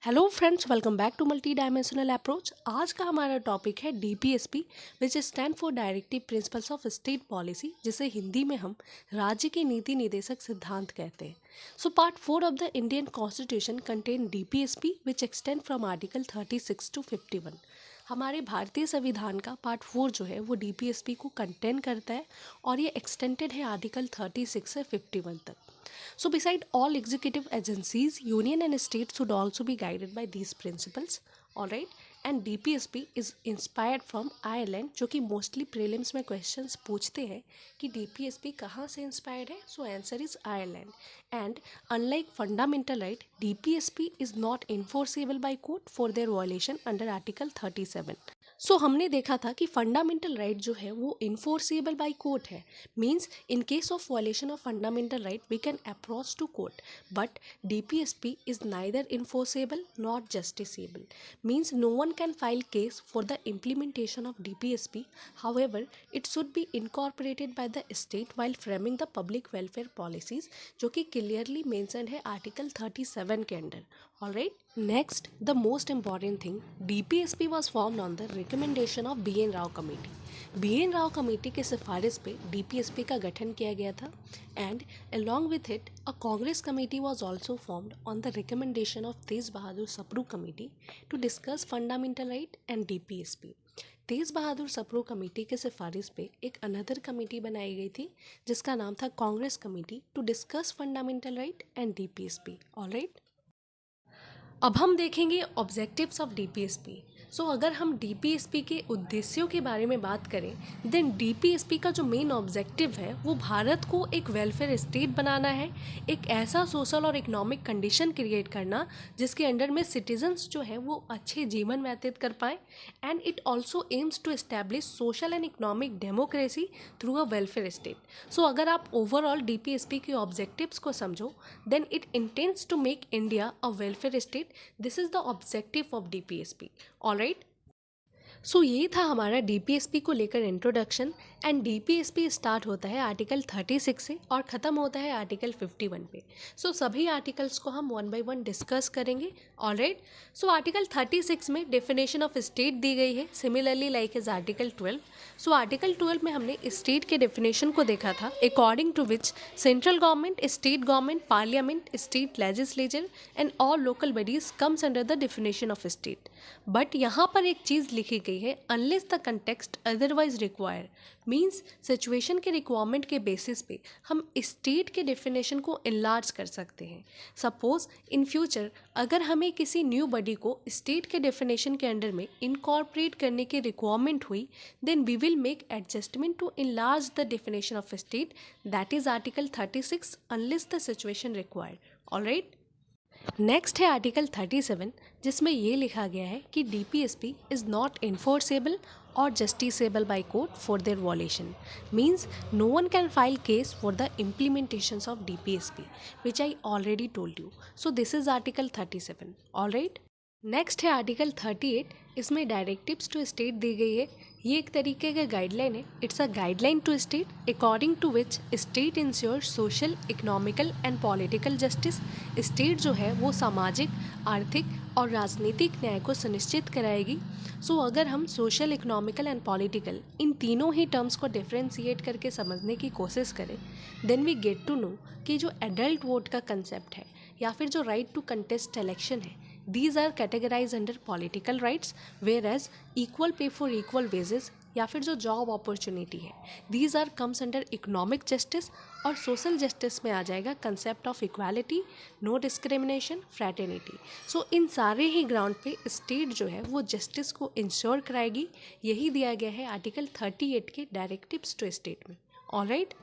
Hello friends, welcome back to multi dimensional approach. आज का हमारा टॉपिक है DPSP which stand for directive principles of state policy, जिसे हिंदी में हम राज्य के नीति निर्देशक सिद्धांत कहते हैं। So part 4 of the Indian constitution contain DPSP which extend from article 36 to 51। हमारे भारतीय संविधान का पार्ट 4 जो है वो डीपीएसपी को कंटेन करता है और ये एक्सटेंडेड है आर्टिकल 36 से 51 तक. So beside all executive agencies, union and states should also be guided by these principles. Alright, and DPSP is inspired from Ireland, जो कि मोस्टली प्रीलिम्स में क्वेश्चंस पूछते हैं कि DPSP कहाँ से इंस्पायर्ड है. So answer is Ireland. And unlike fundamental right, DPSP is not enforceable by court for their violation under article 37. So हमने देखा था कि फंडामेंटल राइट जो है वो इन्फोर्सेबल बाय कोर्ट है. Means in case of violation of fundamental right we can approach to court, but DPSP is neither enforceable not justiciable. Means no one can file case for the implementation of DPSP. However, it should be incorporated by the state while framing the public welfare policies, जो कि clearly mentioned है article 37 के under. Alright, next the most important thing, DPSP was formed on the recommendation of B.N. Rao committee. B.N. Rao committee के सिफारिश पे DPSP का गठन किया गया था. And along with it, a Congress committee was also formed on the recommendation of Tej Bahadur Sapru committee to discuss fundamental right and DPSP. Tej Bahadur Sapru committee के सिफारिश पे एक अनदर कमेटी बनाई गई थी जिसका नाम था Congress committee to discuss fundamental right and DPSP. Alright, अब हम देखेंगे ऑब्जेक्टिव्स ऑफ DPSP. सो अगर हम DPSP के उद्देश्यों के बारे में बात करें, देन DPSP का जो मेन ऑब्जेक्टिव है वो भारत को एक वेलफेयर स्टेट बनाना है, एक ऐसा सोशल और इकोनॉमिक कंडीशन क्रिएट करना जिसके अंडर में सिटीजन्स जो है वो अच्छे जीवन व्यतीत कर पाएँ. And it also aims to establish social and economic democracy through a welfare state. So अगर आप ओवरऑल DPSP के ऑब्जेक्टिव्स को समझो, then it intends to make India a welfare state. This is the objective of DPSP. Alright, so ये था हमारा DPSP को लेकर इंट्रोडक्शन. एंड DPSP स्टार्ट होता है आर्टिकल 36 से और ख़त्म होता है आर्टिकल 51 पे. सो सभी आर्टिकल्स को हम वन बाय वन डिस्कस करेंगे. ऑलराइट, सो आर्टिकल 36 में डेफिनेशन ऑफ स्टेट दी गई है, similarly like as article 12. So article 12 में हमने स्टेट के डेफिनेशन को देखा था, according to which central government, state government, parliament, state legislature and all local bodies comes under the definition of state. But यहाँ पर एक चीज़ लिखी गई है, unless the context otherwise require. Means situation के रिक्वायरमेंट के बेसिस पे हम स्टेट के डेफिनेशन को इनलार्ज कर सकते हैं. सपोज इन फ्यूचर अगर हमें किसी न्यू बॉडी को स्टेट के डेफिनेशन के अंडर में इनकॉर्पोरेट करने की रिक्वायरमेंट हुई, then we will make adjustment to enlarge the definition of state, that is article 36 unless the situation required. Alright, next है आर्टिकल 37 जिसमें ये लिखा गया है कि DPSP इज़ नॉट इन्फोर्सेबल और justiciable by court for their violation. Means no one can file case for the implementations of DPSP which I already told you. So this is article 37. Alright, next है article 38. इसमें directives to state दी गई है. ये एक तरीके का guideline है. It's a guideline to state according to which state ensure social, economical and political justice. State जो है वो सामाजिक, आर्थिक और राजनीतिक न्याय को सुनिश्चित कराएगी. सो अगर हम सोशल, इकोनॉमिकल एंड पॉलिटिकल इन तीनों ही टर्म्स को डिफ्रेंशिएट करके समझने की कोशिश करें, then we get to know कि जो एडल्ट वोट का कंसेप्ट है या फिर जो राइट टू कंटेस्ट इलेक्शन है, these are categorized under political rights, whereas equal pay for equal wages या फिर जो जॉब अपॉर्चुनिटी है, these are comes under economic justice. और सोशल जस्टिस में आ जाएगा concept of equality, no discrimination, fraternity. So इन सारे ही ग्राउंड पे स्टेट जो है वो जस्टिस को इंश्योर कराएगी. यही दिया गया है आर्टिकल 38 के डायरेक्टिव्स टू स्टेट में. ऑलराइट,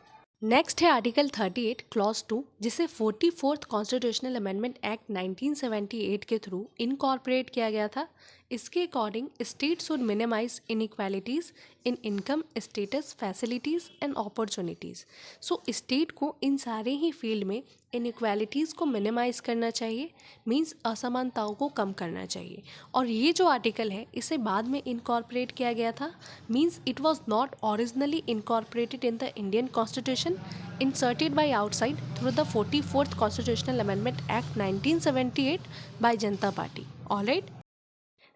नेक्स्ट है आर्टिकल 38 क्लॉज 2 जिसे 44th कॉन्स्टिट्यूशनल अमेंडमेंट एक्ट 1978 के थ्रू इनकॉर्पोरेट किया गया था. इसके according state should minimize inequalities in income, status, facilities and opportunities. So state को इन सारे ही फील्ड में इनइक्वालिटीज़ को मिनिमाइज करना चाहिए, मींस असमानताओं को कम करना चाहिए। और ये जो आर्टिकल है इसे बाद में इनकॉर्पोरेट किया गया था, means it was not originally incorporated in the Indian constitution, inserted by outside through the 44th Constitutional Amendment Act 1978 by Janata party. Alright,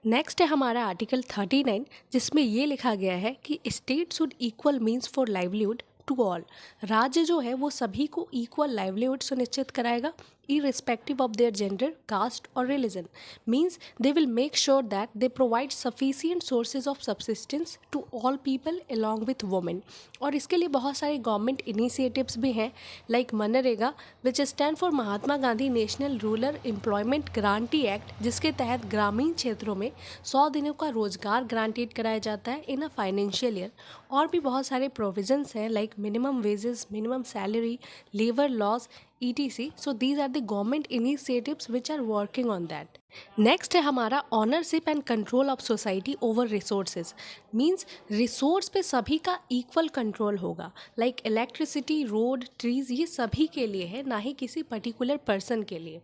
next है हमारा आर्टिकल 39, जिसमें ये लिखा गया है कि state should equal means for livelihood to all. राज्य जो है वो सभी को इक्वल लाइवलीहुड सुनिश्चित कराएगा, irrespective of their gender, caste or religion, means they will make sure that they provide sufficient sources of subsistence to all people along with women। और इसके लिए बहुत सारे गवर्नमेंट इनिशिएटिव्स भी हैं, like MNREGA which stand for Mahatma Gandhi national rural employment guarantee act, जिसके तहत ग्रामीण क्षेत्रों में 100 दिनों का रोजगार ग्रांटेड कराया जाता है इन अ फाइनेंशियल ईयर। और भी बहुत सारे प्रोविजंस हैं like minimum wages, minimum salary, labour laws, etc. So these are the government initiatives which are working on that. Next है हमारा ownership and control of society over resources, means resource पे सभी का इक्वल कंट्रोल होगा, like electricity, road, trees, ये सभी के लिए है, ना ही किसी पर्टिकुलर पर्सन के लिए।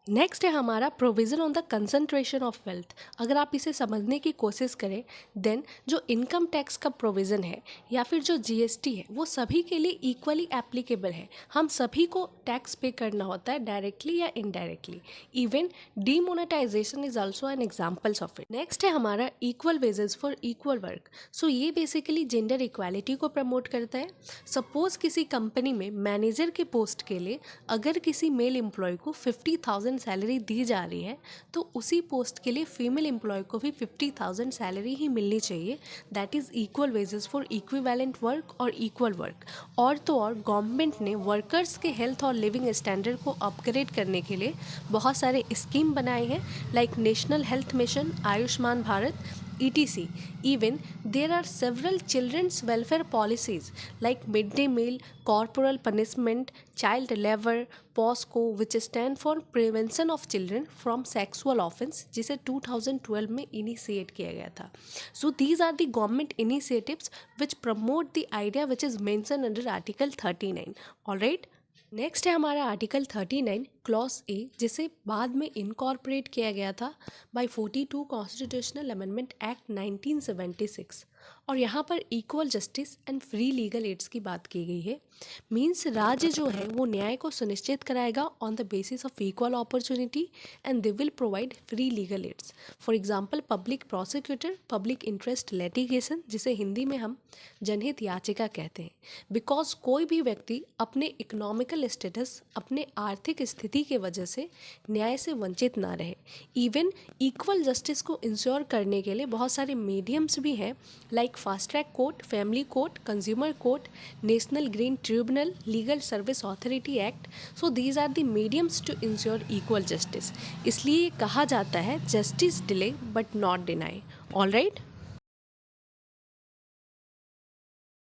नेक्स्ट है हमारा provision on the concentration of wealth. अगर आप इसे समझने की कोशिश करें देन जो इनकम टैक्स का प्रोविज़न है या फिर जो जीएसटी है वो सभी के लिए इक्वली एप्लीकेबल है। हम सभी को टैक्स पे करना होता है डायरेक्टली या indirectly. Even demonetization is also an examples of it. Next है हमारा equal wages for equal work. So ये बेसिकली जेंडर इक्वालिटी को प्रमोट करता है। सपोज किसी कंपनी में मैनेजर के पोस्ट के लिए अगर किसी मेल एम्प्लॉय को 50,000 सैलरी दी जा रही है तो उसी पोस्ट के लिए फीमेल एम्प्लॉय को भी 50,000 सैलरी ही मिलनी चाहिए। That is equal wages for equivalent work और इक्वल वर्क। और तो और गवर्नमेंट ने वर्कर्स के हेल्थ और लिविंग स्टैंडर्ड को अपग्रेड करने के लिए बहुत सारे स्कीम बनाए हैं, like national health mission, Ayushman Bharat, etc. Even there are several children's welfare policies like midday meal, corporal punishment, child labor, POSCO, which stand for prevention of children from sexual offense, जिसे 2012 में initiate किया गया था। So these are the government initiatives which promote the idea which is mentioned under Article 39. Alright? Next है हमारा article 39 clause A, जिसे बाद में इनकॉर्पोरेट किया गया था बाय 42 कॉन्स्टिट्यूशनल अमेंडमेंट एक्ट 1976। और यहाँ पर equal justice and free legal aids की बात की गई है। मीन्स राज्य जो है वो न्याय को सुनिश्चित कराएगा on the basis of equal opportunity and they will provide free legal aids. For example public prosecutor, public interest litigation, जिसे हिंदी में हम जनहित याचिका कहते हैं, बिकॉज कोई भी व्यक्ति अपने इकोनॉमिकल स्टेटस, अपने आर्थिक स्थिति के वजह से न्याय से वंचित ना रहे। इवन इक्वल जस्टिस को इंश्योर करने के लिए बहुत सारे मीडियम्स भी हैं, like fast track court, family court, consumer court, national green tribunal, legal service authority act. So these are the mediums to ensure equal justice. इसलिए कहा जाता है justice delay but not deny. Alright.